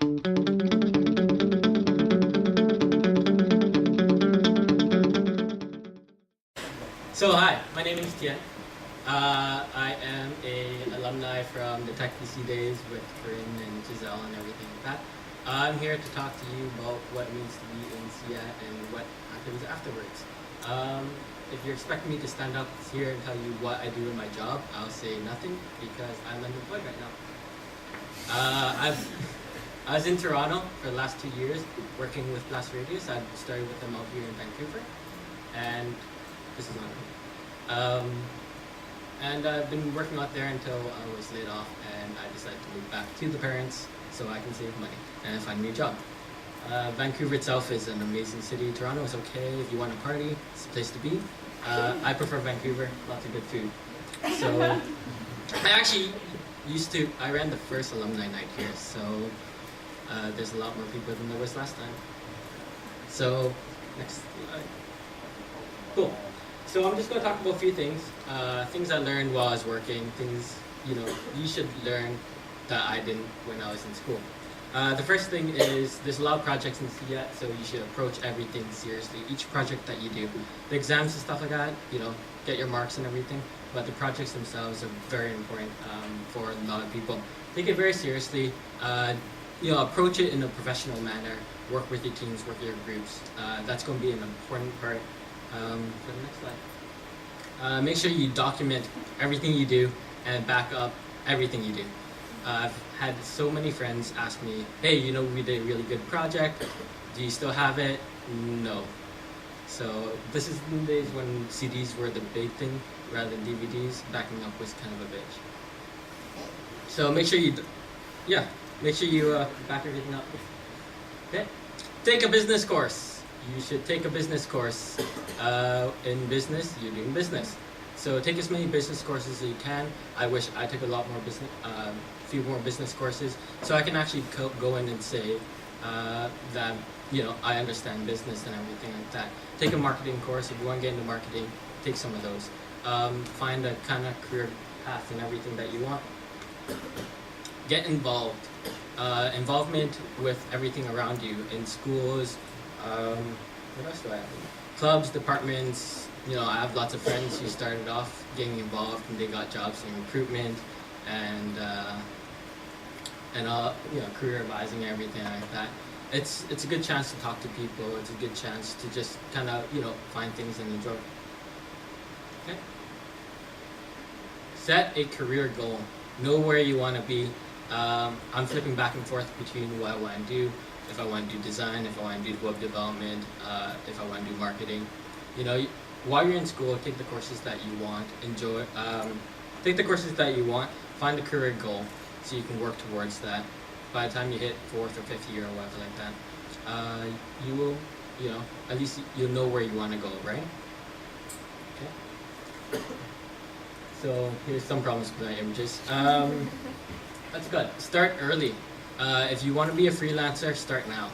So hi, my name is Tien. I am a alumni from the Tech PC days with Corinne and Giselle and everything like that. I'm here to talk to you about what it means to be in SIAT and what happens afterwards. If you're expecting me to stand up here and tell you what I do in my job, I'll say nothing because I'm unemployed right now. I was in Toronto for the last 2 years working with Blast Radius. I started with them out here in Vancouver, and this is on. And I've been working out there until I was laid off, and I decided to move back to the parents so I can save money and find a new job. Vancouver itself is an amazing city. Toronto is okay if you want to party; it's the place to be. I prefer Vancouver. Lots of good food. So I actually I ran the first alumni night here, so there's a lot more people than there was last time. So next slide. Cool. So I'm just going to talk about a few things. Things I learned while I was working, things you should learn that I didn't when I was in school. The first thing is there's a lot of projects in SIAT, so you should approach everything seriously. Each project that you do, the exams and stuff like that, get your marks and everything. But the projects themselves are very important for a lot of people. Take it very seriously. Approach it in a professional manner. Work with your teams, work with your groups. That's going to be an important part. For the next slide. Make sure you document everything you do and back up everything you do. I've had so many friends ask me, hey, we did a really good project. Do you still have it? No. So this is the days when CDs were the big thing rather than DVDs. Backing up was kind of a bitch. So make sure you back everything up. Okay. Take a business course. You should take a business course. In business, you're doing business. So take as many business courses as you can. I wish I took a lot more few more business courses, so I can actually go in and say that I understand business and everything like that. Take a marketing course if you want to get into marketing. Take some of those. Find a kind of career path and everything that you want. Get involved. Involvement with everything around you in schools. What else do I have? Clubs, departments. I have lots of friends who started off getting involved and they got jobs in recruitment and career advising and everything like that. It's a good chance to talk to people. It's a good chance to just kind of find things and enjoy. Okay. Set a career goal. Know where you want to be. I'm flipping back and forth between what I want to do. If I want to do design, if I want to do web development, if I want to do marketing. While you're in school, take the courses that you want. Enjoy. Take the courses that you want. Find a career goal so you can work towards that. By the time you hit 4th or 5th year or whatever like that, you will, at least you'll know where you want to go, right? Okay. So here's some problems with my images. That's good. Start early. If you want to be a freelancer, start now,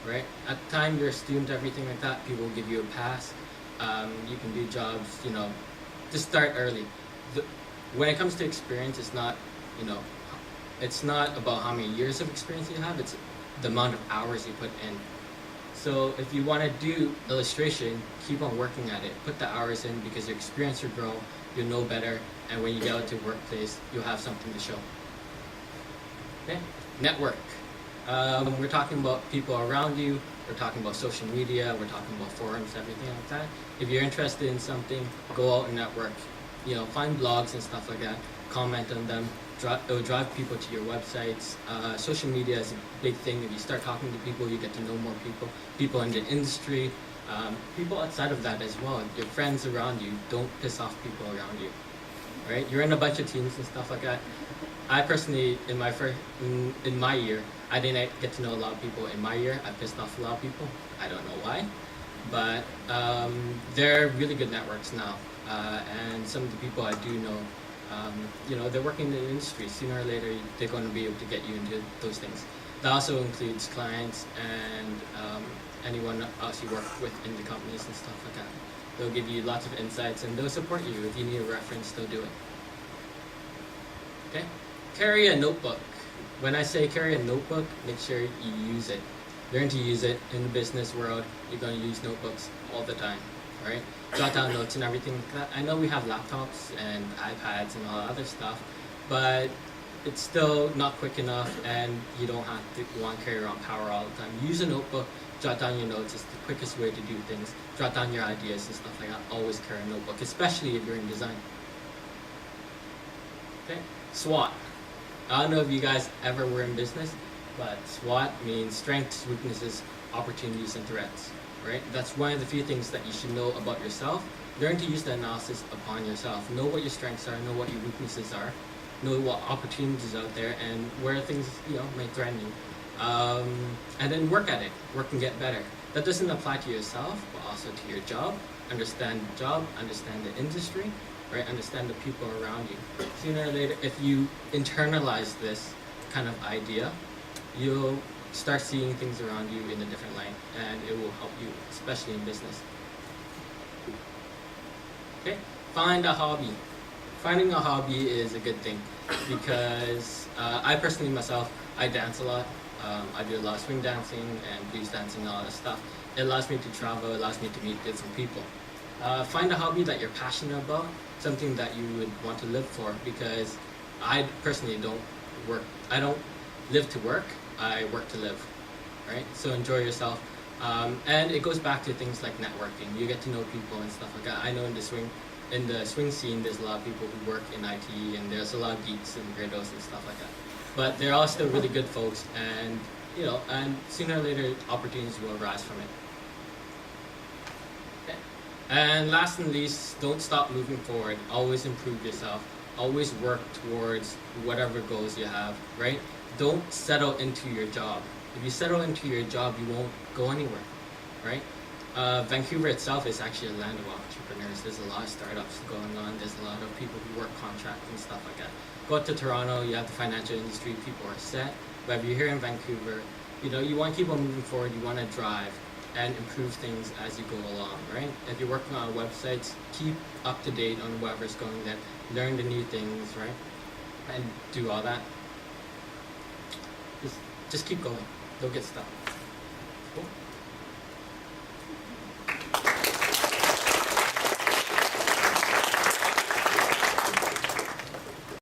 right? At the time you're a student, everything like that, people will give you a pass. You can do jobs, just start early. When it comes to experience, it's not, it's not about how many years of experience you have, it's the amount of hours you put in. So if you want to do illustration, keep on working at it. Put the hours in because your experience will grow, you'll know better, and when you get out to workplace, you'll have something to show. Okay? Network. We're talking about people around you, we're talking about social media, we're talking about forums, everything like that. If you're interested in something, go out and network. Find blogs and stuff like that, comment on them, it'll drive people to your websites. Social media is a big thing. If you start talking to people, you get to know more people in the industry, people outside of that as well, your friends around you. Don't piss off people around you, right? You're in a bunch of teams and stuff like that. I personally, in my year, I didn't get to know a lot of people in my year. I pissed off a lot of people. I don't know why, but they're really good networks now. And some of the people I do know, they're working in the industry. Sooner or later, they're going to be able to get you into those things. That also includes clients and anyone else you work with in the companies and stuff like that. They'll give you lots of insights and they'll support you. If you need a reference, they'll do it. Okay? Carry a notebook. When I say carry a notebook, make sure you use it. Learn to use it in the business world. You're going to use notebooks all the time, right? Jot down notes and everything. I know we have laptops and iPads and all that other stuff, but it's still not quick enough, and you don't have to want to carry around power all the time. Use a notebook, jot down your notes. It's the quickest way to do things. Jot down your ideas and stuff like that. Always carry a notebook, especially if you're in design. Okay, SWOT. I don't know if you guys ever were in business, but SWOT means strengths, weaknesses, opportunities, and threats. Right? That's one of the few things that you should know about yourself. Learn to use the analysis upon yourself. Know what your strengths are. Know what your weaknesses are. Know what opportunities out there and where things may threaten you. And then work at it. Work and get better. That doesn't apply to yourself, but also to your job. Understand the job. Understand the industry. Right? Understand the people around you. Sooner or later, if you internalize this kind of idea, you'll start seeing things around you in a different light, and it will help you, especially in business. Okay, find a hobby. Finding a hobby is a good thing because I personally myself, I dance a lot. I do a lot of swing dancing and blues dancing and all that stuff. It allows me to travel, it allows me to meet different people. Find a hobby that you're passionate about, something that you would want to live for, because I personally don't live to work, I work to live, right? So enjoy yourself. And it goes back to things like networking. You get to know people and stuff like that. I know in the swing scene, there's a lot of people who work in IT, and there's a lot of geeks and weirdos and stuff like that. But they're all still really good folks, and and sooner or later, opportunities will arise from it. Okay. And last and least, don't stop moving forward. Always improve yourself. Always work towards whatever goals you have, right? Don't settle into your job. If you settle into your job, you won't go anywhere, right? Vancouver itself is actually a land of entrepreneurs. There's a lot of startups going on. There's a lot of people who work contracts and stuff like that. Go up to Toronto, you have the financial industry, people are set. But if you're here in Vancouver, you want to keep on moving forward, you want to drive and improve things as you go along, right? If you're working on websites, keep up to date on whatever's going there. Learn the new things, right? And do all that. Just keep going. Don't get stuck. Cool.